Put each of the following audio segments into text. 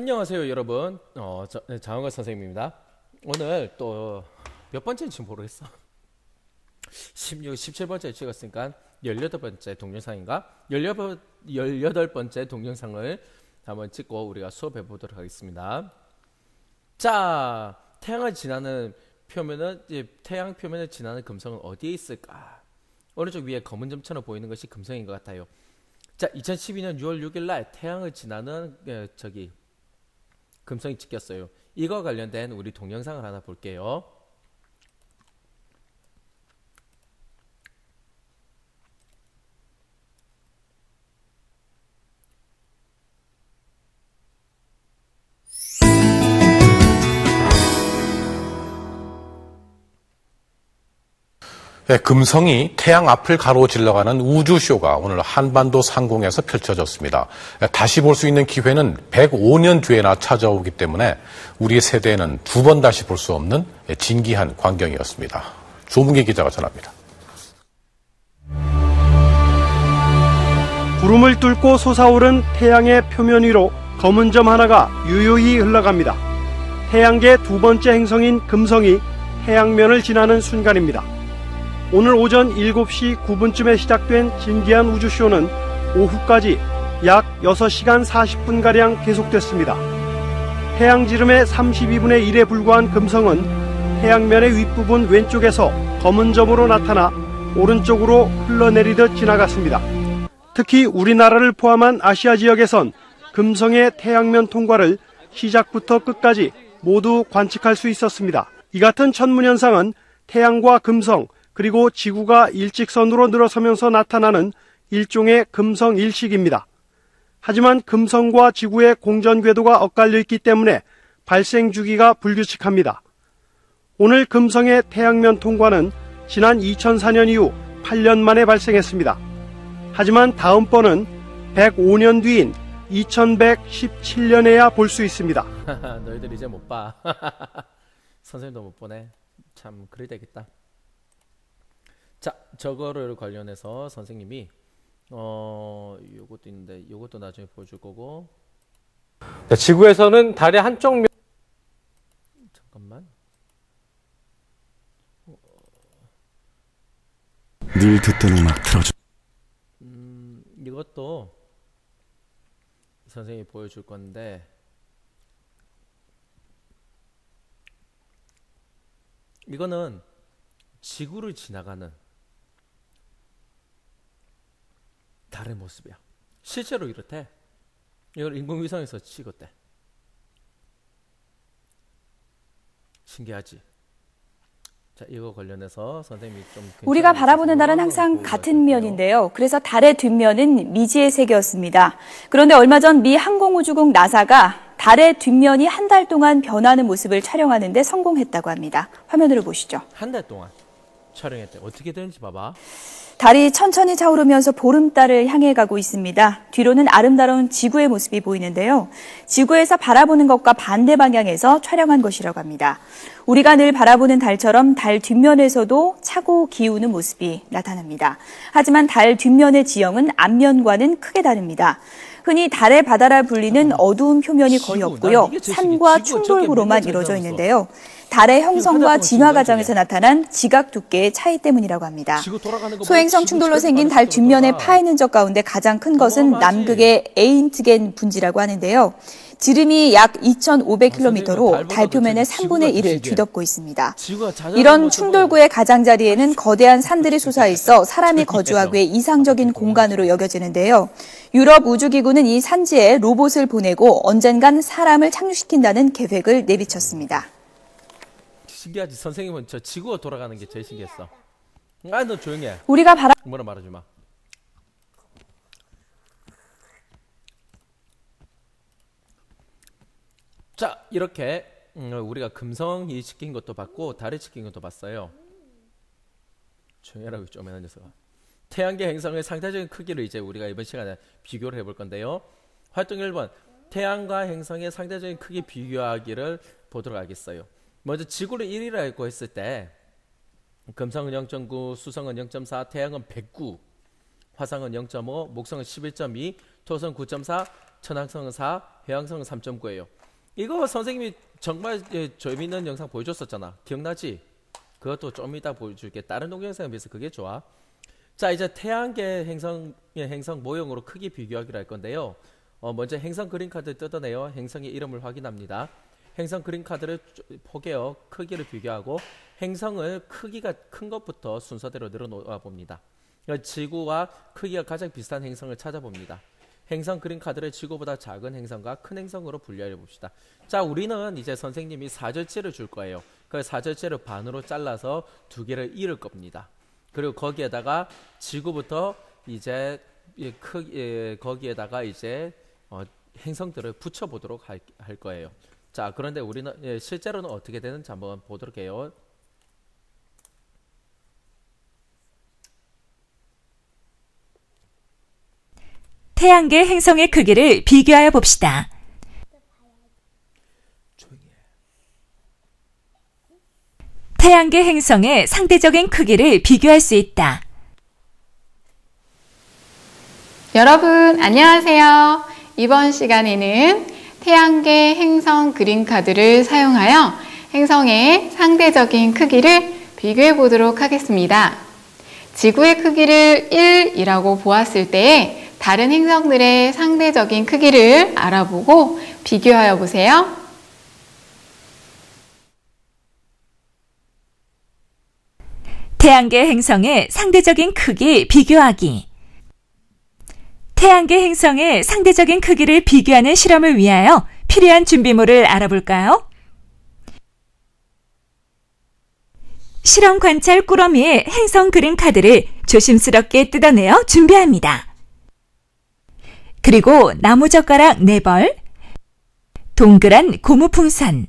안녕하세요 여러분. 장원걸 선생님입니다. 오늘 또 몇 번째인지 모르겠어. 16, 17번째 찍었으니까 18번째 동영상인가? 18번째 동영상을 한번 찍고 우리가 수업해 보도록 하겠습니다. 자, 태양을 지나는 표면은, 태양 표면을 지나는 금성은 어디에 있을까? 오른쪽 위에 검은 점처럼 보이는 것이 금성인 것 같아요. 자, 2012년 6월 6일 날 태양을 지나는 금성이 찍혔어요. 이거 관련된 우리 동영상을 하나 볼게요. 네, 금성이 태양 앞을 가로질러가는 우주쇼가 오늘 한반도 상공에서 펼쳐졌습니다. 다시 볼 수 있는 기회는 105년 뒤에나 찾아오기 때문에 우리 세대에는 두 번 다시 볼 수 없는 진기한 광경이었습니다. 조문기 기자가 전합니다. 구름을 뚫고 솟아오른 태양의 표면 위로 검은 점 하나가 유유히 흘러갑니다. 태양계 두 번째 행성인 금성이 해양면을 지나는 순간입니다. 오늘 오전 7시 9분쯤에 시작된 진기한 우주쇼는 오후까지 약 6시간 40분가량 계속됐습니다. 태양지름의 32분의 1에 불과한 금성은 해양면의 윗부분 왼쪽에서 검은 점으로 나타나 오른쪽으로 흘러내리듯 지나갔습니다. 특히 우리나라를 포함한 아시아 지역에선 금성의 태양면 통과를 시작부터 끝까지 모두 관측할 수 있었습니다. 이 같은 천문현상은 태양과 금성, 그리고 지구가 일직선으로 늘어서면서 나타나는 일종의 금성일식입니다. 하지만 금성과 지구의 공전 궤도가 엇갈려 있기 때문에 발생 주기가 불규칙합니다. 오늘 금성의 태양면 통과는 지난 2004년 이후 8년 만에 발생했습니다. 하지만 다음번은 105년 뒤인 2117년에야 볼 수 있습니다. 너희들 이제 못 봐. 선생님도 못 보네. 참 그래야 되겠다. 자, 저거를 관련해서 선생님이 요것도 있는데 요것도 나중에 보여줄 거고. 자, 지구에서는 달의 한쪽 면 잠깐만. 늘 듣던 음악 틀어줘. 이것도 선생님이 보여줄 건데 이거는 지구를 지나가는 달의 모습이야. 실제로 이렇대. 이걸 인공위성에서 찍었대. 신기하지? 자, 이거 관련해서 선생님이 좀 우리가 바라보는 달은 항상 같은 면인데요. 그래서 달의 뒷면은 미지의 세계였습니다. 그런데 얼마 전 미 항공우주국 나사가 달의 뒷면이 한 달 동안 변하는 모습을 촬영하는 데 성공했다고 합니다. 화면으로 보시죠. 한 달 동안 촬영했대. 어떻게 되는지 봐봐. 달이 천천히 차오르면서 보름달을 향해 가고 있습니다. 뒤로는 아름다운 지구의 모습이 보이는데요. 지구에서 바라보는 것과 반대 방향에서 촬영한 것이라고 합니다. 우리가 늘 바라보는 달처럼 달 뒷면에서도 차고 기우는 모습이 나타납니다. 하지만 달 뒷면의 지형은 앞면과는 크게 다릅니다. 흔히 달의 바다라 불리는 어두운 표면이 거의 없고요. 산과 충돌구로만 이루어져 있는데요. 달의 형성과 진화 과정에서 나타난 지각 두께의 차이 때문이라고 합니다. 소행성 충돌로 생긴 달 뒷면에 파인 흔적 가운데 가장 큰 것은 남극의 에인트겐 분지라고 하는데요. 지름이 약 2,500km로 달 표면의 3분의 1을 뒤덮고 있습니다. 이런 충돌구의 가장자리에는 거대한 산들이 솟아있어 사람이 거주하기에 이상적인 공간으로 여겨지는데요. 유럽 우주기구는 이 산지에 로봇을 보내고 언젠간 사람을 착륙시킨다는 계획을 내비쳤습니다. 신기하지? 선생님은 저 지구가 돌아가는 게 제일 신기했어. 아, 너 조용히 해. 우리가 뭐라 말하지 마. 자, 이렇게 우리가 금성이 찍힌 것도 봤고 달이 찍힌 것도 봤어요. 조용히 하라고 좀 해는 녀석아. 태양계 행성의 상대적인 크기를 이제 우리가 이번 시간에 비교를 해볼 건데요. 활동 1번. 태양과 행성의 상대적인 크기 비교하기를 보도록 하겠어요. 먼저 지구를 1위로 알고 했을 때 금성은 0.9, 수성은 0.4, 태양은 109, 화성은 0.5, 목성은 11.2, 토성 9.4, 천왕성은 4, 해왕성은 3.9예요. 이거 선생님이 정말 재미있는 영상 보여줬었잖아. 기억나지? 그것도 좀 이따 보여줄게. 다른 동영상에 비해서 그게 좋아. 자, 이제 태양계 행성 모형으로 크기 비교하기로 할 건데요. 먼저 행성 그림카드 뜯어내요. 행성의 이름을 확인합니다. 행성 그림카드를 포개어 크기를 비교하고 행성을 크기가 큰 것부터 순서대로 늘어놓아 봅니다. 지구와 크기가 가장 비슷한 행성을 찾아봅니다. 행성 그림카드를 지구보다 작은 행성과 큰 행성으로 분류해 봅시다. 자, 우리는 이제 선생님이 사절지를 줄 거예요. 그 사절지를 반으로 잘라서 두 개를 이을 겁니다. 그리고 거기에다가 지구부터 이제 거기에다가 이제 행성들을 붙여보도록 할 거예요. 자, 그런데 우리는 실제로는 어떻게 되는지 한번 보도록 해요. 태양계 행성의 크기를 비교하여 봅시다. 태양계 행성의 상대적인 크기를 비교할 수 있다. 여러분 안녕하세요. 이번 시간에는 태양계 행성 그림카드를 사용하여 행성의 상대적인 크기를 비교해 보도록 하겠습니다. 지구의 크기를 1이라고 보았을 때 다른 행성들의 상대적인 크기를 알아보고 비교하여 보세요. 태양계 행성의 상대적인 크기 비교하기. 태양계 행성의 상대적인 크기를 비교하는 실험을 위하여 필요한 준비물을 알아볼까요? 실험 관찰 꾸러미의 행성 그림 카드를 조심스럽게 뜯어내어 준비합니다. 그리고 나무젓가락 4벌, 동그란 고무풍선,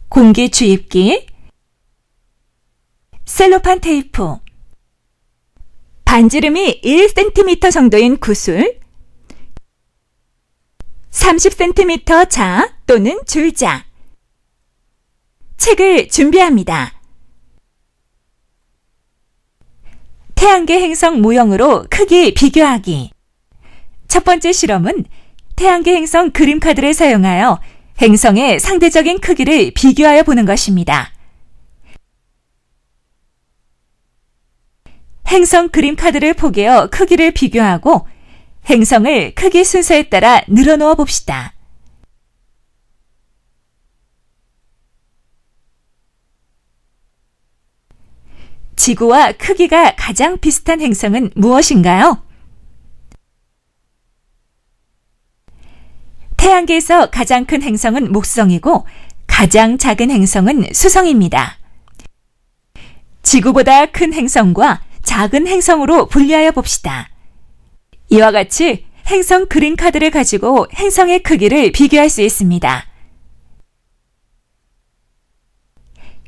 공기 주입기, 셀로판 테이프, 반지름이 1cm 정도인 구슬, 30cm 자 또는 줄자, 책을 준비합니다. 태양계 행성 모형으로 크기 비교하기. 첫 번째 실험은 태양계 행성 그림카드를 사용하여 행성의 상대적인 크기를 비교하여 보는 것입니다. 행성 그림카드를 포개어 크기를 비교하고 행성을 크기 순서에 따라 늘어놓아 봅시다. 지구와 크기가 가장 비슷한 행성은 무엇인가요? 태양계에서 가장 큰 행성은 목성이고 가장 작은 행성은 수성입니다. 지구보다 큰 행성과 작은 행성으로 분류하여 봅시다. 이와 같이 행성 그림 카드를 가지고 행성의 크기를 비교할 수 있습니다.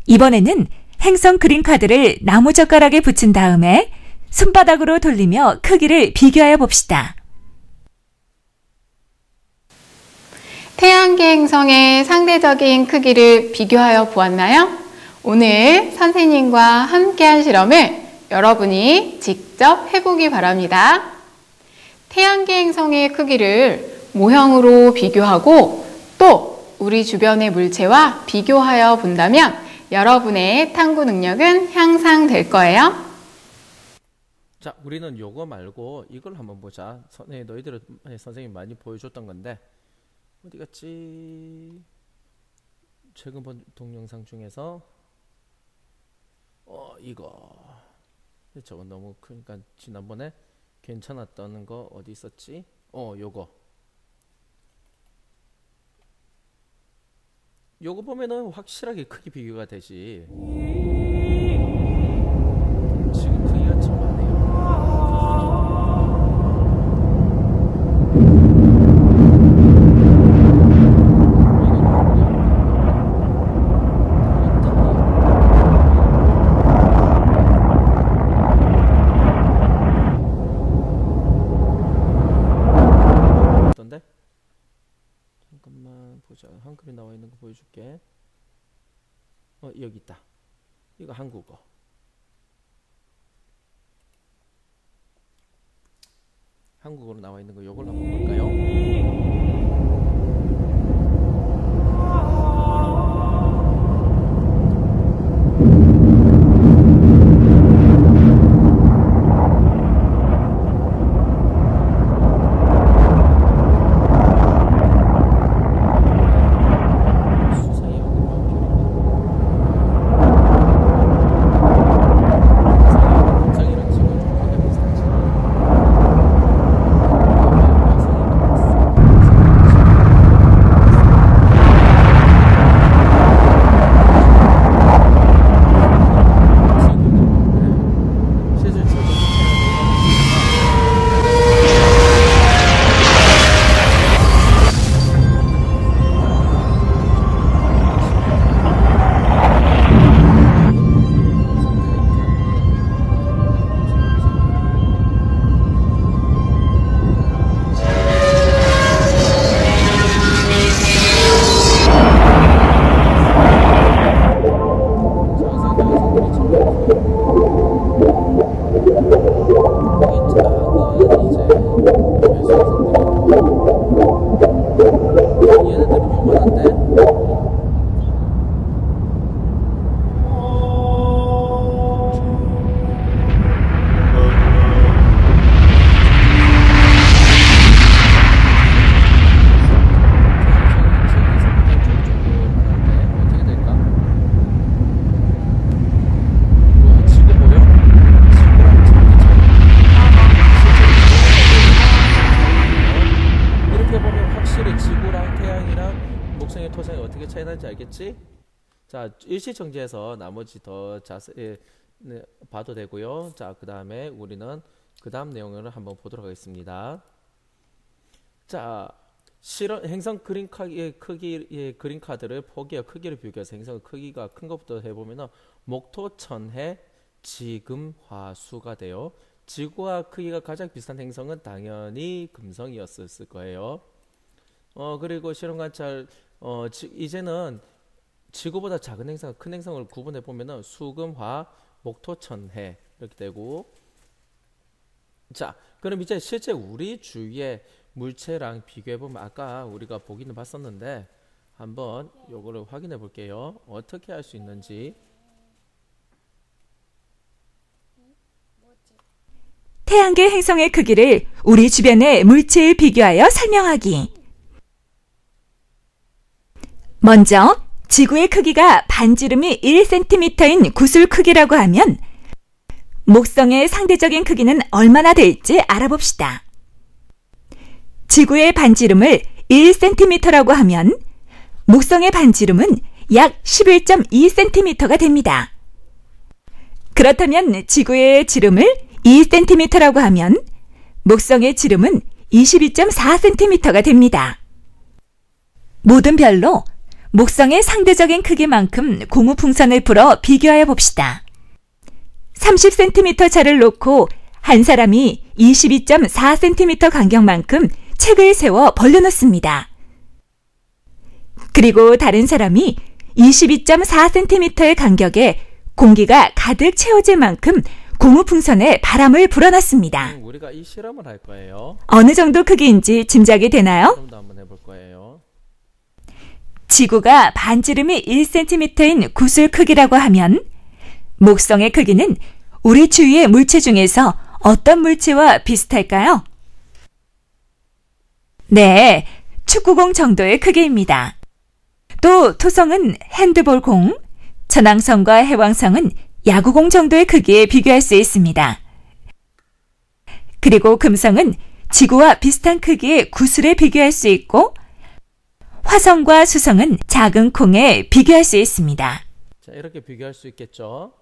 이번에는 행성 그림 카드를 나무젓가락에 붙인 다음에 손바닥으로 돌리며 크기를 비교하여 봅시다. 태양계 행성의 상대적인 크기를 비교하여 보았나요? 오늘 선생님과 함께한 실험을 여러분이 직접 해보기 바랍니다. 태양계 행성의 크기를 모형으로 비교하고 또 우리 주변의 물체와 비교하여 본다면 여러분의 탐구 능력은 향상될 거예요. 자, 우리는 요거 말고 이걸 한번 보자. 너희들은 선생님이 많이 보여줬던 건데 어디 갔지? 최근 본 동영상 중에서 이거 저건 너무 크니까 지난번에 괜찮았던 거 어디 있었지? 요거 보면은 확실하게 크기 비교가 되지. 지금 크기가 좀 많아요. 보자. 한글이 나와 있는 거 보여줄게. 여기 있다. 이거 한국어. 한국어로 나와 있는 거 요걸 한번 볼까요? 알겠지? 자, 일시 정지해서 나머지 더 자세히 봐도 되고요. 자, 그 다음에 우리는 그 다음 내용을 한번 보도록 하겠습니다. 자, 행성 그림카드의 그림카드를 포기와 크기를 비교해서 행성 크기가 큰 것부터 해보면은 목토, 천해, 지금, 화수가 돼요. 지구와 크기가 가장 비슷한 행성은 당연히 금성이었을 거예요. 그리고 실험 관찰 이제는 지구보다 작은 행성, 큰 행성을 구분해 보면은 수금, 화, 목토, 천해 이렇게 되고, 자, 그럼 이제 실제 우리 주위의 물체랑 비교해 보면 아까 우리가 보기는 봤었는데 한번 요거를 확인해 볼게요. 어떻게 할 수 있는지. 태양계 행성의 크기를 우리 주변의 물체에 비교하여 설명하기. 먼저 지구의 크기가 반지름이 1cm인 구슬 크기라고 하면 목성의 상대적인 크기는 얼마나 될지 알아봅시다. 지구의 반지름을 1cm라고 하면 목성의 반지름은 약 11.2cm가 됩니다. 그렇다면 지구의 지름을 2cm라고 하면 목성의 지름은 22.4cm가 됩니다. 모든 별로 목성의 상대적인 크기만큼 고무풍선을 불어 비교하여 봅시다. 30cm 차를 놓고 한 사람이 22.4cm 간격만큼 책을 세워 벌려놓습니다. 그리고 다른 사람이 22.4cm의 간격에 공기가 가득 채워질 만큼 고무풍선에 바람을 불어넣습니다. 우리가 이 실험을 할 거예요. 어느 정도 크기인지 짐작이 되나요? 실험도 한번 해볼 거예요. 지구가 반지름이 1cm인 구슬 크기라고 하면 목성의 크기는 우리 주위의 물체 중에서 어떤 물체와 비슷할까요? 네, 축구공 정도의 크기입니다. 또 토성은 핸드볼공, 천왕성과 해왕성은 야구공 정도의 크기에 비교할 수 있습니다. 그리고 금성은 지구와 비슷한 크기의 구슬에 비교할 수 있고, 화성과 수성은 작은 콩에 비교할 수 있습니다. 자, 이렇게 비교할 수 있겠죠.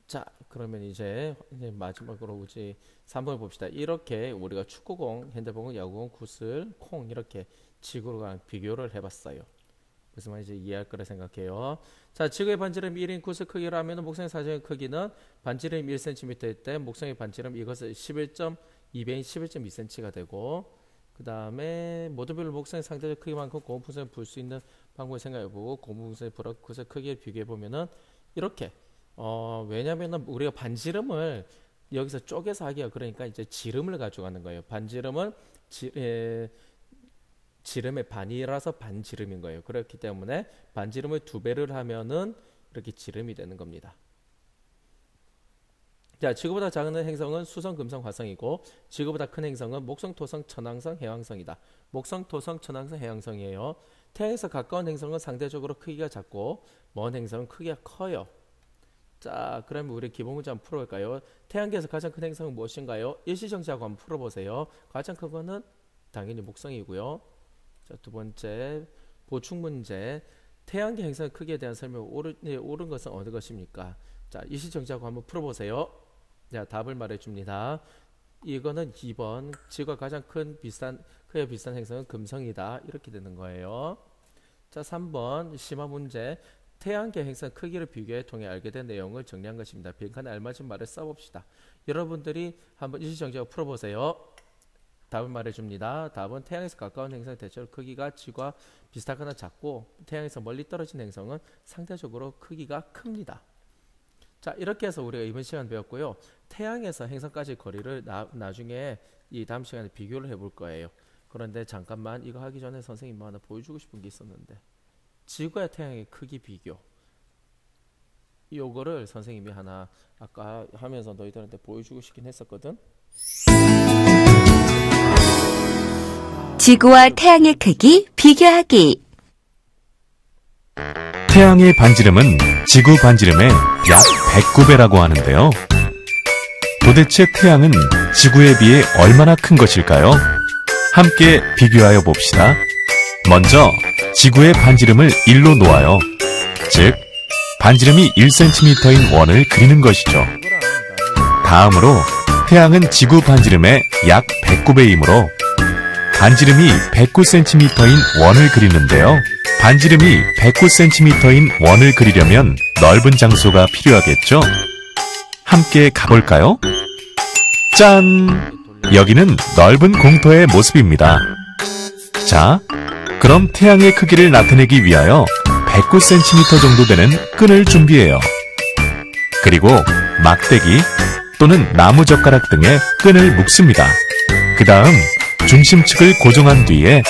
자, 그러면 이제 마지막으로 이제 3번을 봅시다. 이렇게 우리가 축구공, 핸드볼공, 야구공, 구슬, 콩 이렇게 지구랑 비교를 해봤어요. 무슨 말인지 이해할 거라 생각해요. 자, 지구의 반지름 1인 구슬 크기라면 목성의 사정의 크기는 반지름 1cm일 때 목성의 반지름 이것을 11.2배인 11.2cm가 되고, 그 다음에 모든 별로 목성의 상대적 크기만큼 고무풍선을 불 수 있는 방법을 생각해보고 고무풍선의 불어 구슬 크기를 비교해보면은 이렇게 왜냐면은 우리가 반지름을 여기서 쪼개서 하기가 그러니까 이제 지름을 가져가는 거예요. 반지름은 지름의 반이라서 반지름인 거예요. 그렇기 때문에 반지름을 2배를 하면은 이렇게 지름이 되는 겁니다. 자, 지구보다 작은 행성은 수성, 금성, 화성이고 지구보다 큰 행성은 목성, 토성, 천왕성, 해왕성이다. 목성, 토성, 천왕성, 해왕성이에요. 태양에서 가까운 행성은 상대적으로 크기가 작고 먼 행성은 크기가 커요. 자, 그러면 우리 기본 문제 한번 풀어볼까요? 태양계에서 가장 큰 행성은 무엇인가요? 일시정지하고 한번 풀어보세요. 가장 큰 거는 당연히 목성이고요. 자, 두 번째 보충 문제. 태양계 행성의 크기에 대한 설명 옳은 것은 어느 것입니까? 자, 일시정지하고 한번 풀어보세요. 자, 답을 말해줍니다. 이거는 2번. 지구가 가장 크기가 비슷한 행성은 금성이다. 이렇게 되는 거예요. 자, 3번 심화 문제. 태양계 행성 크기를 비교해 통해 알게 된 내용을 정리한 것입니다. 빈칸에 알맞은 말을 써봅시다. 여러분들이 한번 일시정지하고 풀어보세요. 답을 말해줍니다. 답은 태양에서 가까운 행성의 대체로 크기가 지구와 비슷하거나 작고 태양에서 멀리 떨어진 행성은 상대적으로 크기가 큽니다. 자, 이렇게 해서 우리가 이번 시간 배웠고요. 태양에서 행성까지 거리를 나중에 이 다음 시간에 비교를 해볼 거예요. 그런데 잠깐만, 이거 하기 전에 선생님 하나 보여주고 싶은 게 있었는데, 지구와 태양의 크기 비교, 요거를 선생님이 하나 아까 하면서 너희들한테 보여주고 싶긴 했었거든. 지구와 태양의 크기 비교하기. 태양의 반지름은 지구 반지름의 약 109배라고 하는데요. 도대체 태양은 지구에 비해 얼마나 큰 것일까요? 함께 비교하여 봅시다. 먼저 지구의 반지름을 1로 놓아요. 즉, 반지름이 1cm인 원을 그리는 것이죠. 다음으로 태양은 지구 반지름의 약 109배이므로 반지름이 109cm인 원을 그리는데요. 반지름이 109cm인 원을 그리려면 넓은 장소가 필요하겠죠? 함께 가볼까요? 짠! 여기는 넓은 공터의 모습입니다. 자, 그럼 태양의 크기를 나타내기 위하여 109cm 정도 되는 끈을 준비해요. 그리고 막대기 또는 나무젓가락 등의 끈을 묶습니다. 그 다음 중심축을 고정한 뒤에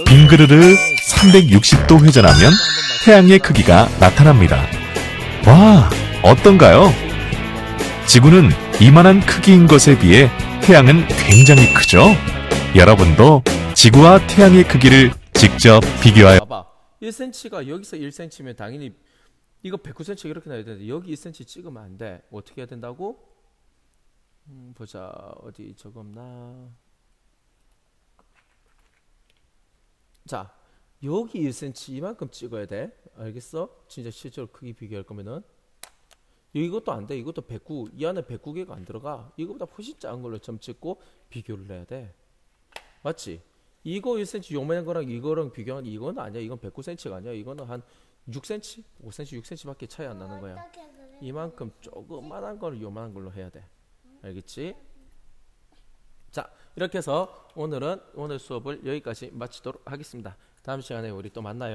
빙그르르 360도 회전하면 태양의 크기가 나타납니다. 와, 어떤가요? 지구는 이만한 크기인 것에 비해 태양은 굉장히 크죠? 여러분도 지구와 태양의 크기를 직접 비교하여 봐봐. 1cm가 여기서 1cm면 당연히 이거 109cm 이렇게 나야 되는데 여기 1cm 찍으면 안 돼. 어떻게 해야 된다고? 보자. 어디 적었나? 자, 여기 1cm 이만큼 찍어야 돼. 알겠어? 진짜 실제로 크기 비교할 거면은 이것도 안 돼. 이것도 109. 이 안에 109개가 안 들어가. 이거보다 훨씬 작은 걸로 점 찍고 비교를 해야 돼. 맞지? 이거 1cm 요만한 거랑 이거랑 비교하면 이건 아니야. 이건 109cm가 아니야. 이거는 한 6cm, 5cm, 6cm밖에 차이 안 나는 거야. 이만큼 조그만한 걸 요만한 걸로 해야 돼. 알겠지? 자, 이렇게 해서 오늘 수업을 여기까지 마치도록 하겠습니다. 다음 시간에 우리 또 만나요.